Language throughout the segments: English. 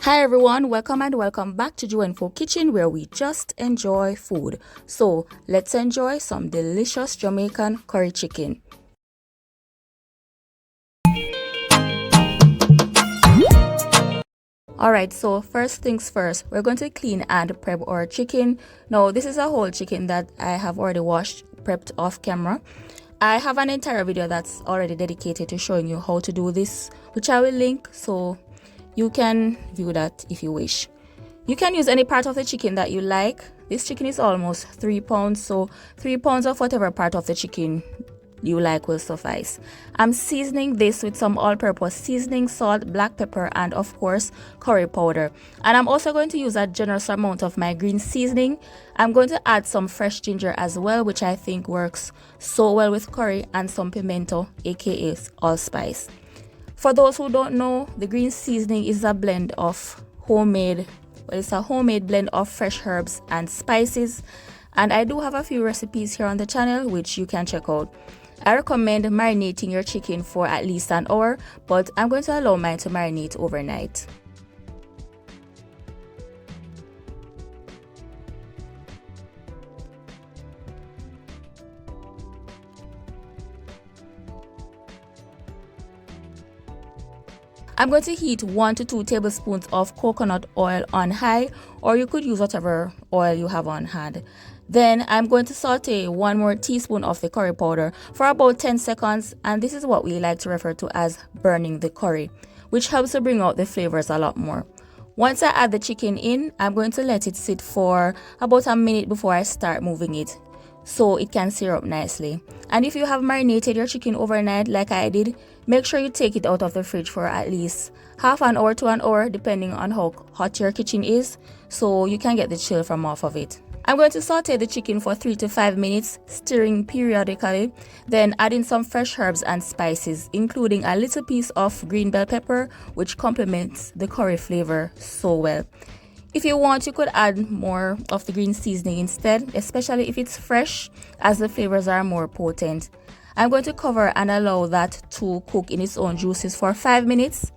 Hi everyone, welcome and welcome back to JUENFO Kitchen, where we just enjoy food. So let's enjoy some delicious Jamaican curry chicken. Alright, so first things first, we're going to clean and prep our chicken. Now this is a whole chicken that I have already washed, prepped off camera. I have an entire video that's already dedicated to showing you how to do this, which I will link, so you can view that if you wish. You can use any part of the chicken that you like. This chicken is almost 3 pounds, so 3 pounds of whatever part of the chicken you like will suffice. I'm seasoning this with some all-purpose seasoning, salt, black pepper, and of course curry powder. And I'm also going to use a generous amount of my green seasoning. I'm going to add some fresh ginger as well, which I think works so well with curry, and some pimento, aka allspice. For those who don't know, the green seasoning is a blend of homemade blend of fresh herbs and spices, and I do have a few recipes here on the channel which you can check out. I recommend marinating your chicken for at least an hour, but I'm going to allow mine to marinate overnight. I'm going to heat 1 to 2 tablespoons of coconut oil on high, or you could use whatever oil you have on hand. Then I'm going to saute 1 more teaspoon of the curry powder for about 10 seconds, and this is what we like to refer to as burning the curry, which helps to bring out the flavors a lot more. Once I add the chicken in, I'm going to let it sit for about a minute before I start moving it, so it can sear up nicely. And if you have marinated your chicken overnight like I did, make sure you take it out of the fridge for at least half an hour to an hour, depending on how hot your kitchen is, so you can get the chill from off of it. I'm going to saute the chicken for 3 to 5 minutes, stirring periodically, then adding some fresh herbs and spices, including a little piece of green bell pepper, which complements the curry flavor so well. If you want, you could add more of the green seasoning instead, especially if it's fresh, as the flavors are more potent. I'm going to cover and allow that to cook in its own juices for 5 minutes.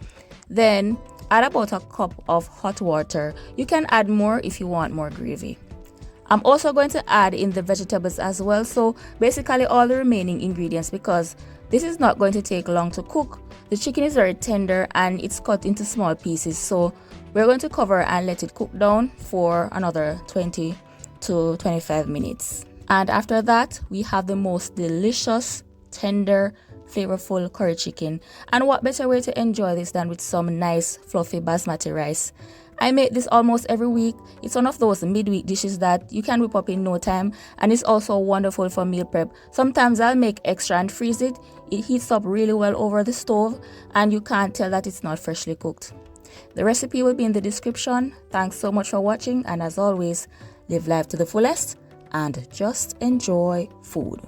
Then add about a cup of hot water. You can add more if you want more gravy. I'm also going to add in the vegetables as well, so basically all the remaining ingredients, because this is not going to take long to cook. The chicken is very tender and it's cut into small pieces, so we're going to cover and let it cook down for another 20 to 25 minutes. And after that, we have the most delicious, tender, flavorful curry chicken. And what better way to enjoy this than with some nice fluffy basmati rice. I make this almost every week. It's one of those midweek dishes that you can whip up in no time, and it's also wonderful for meal prep. Sometimes I'll make extra and freeze it. It heats up really well over the stove, and you can't tell that it's not freshly cooked. The recipe will be in the description. Thanks so much for watching, and as always, live life to the fullest and just enjoy food.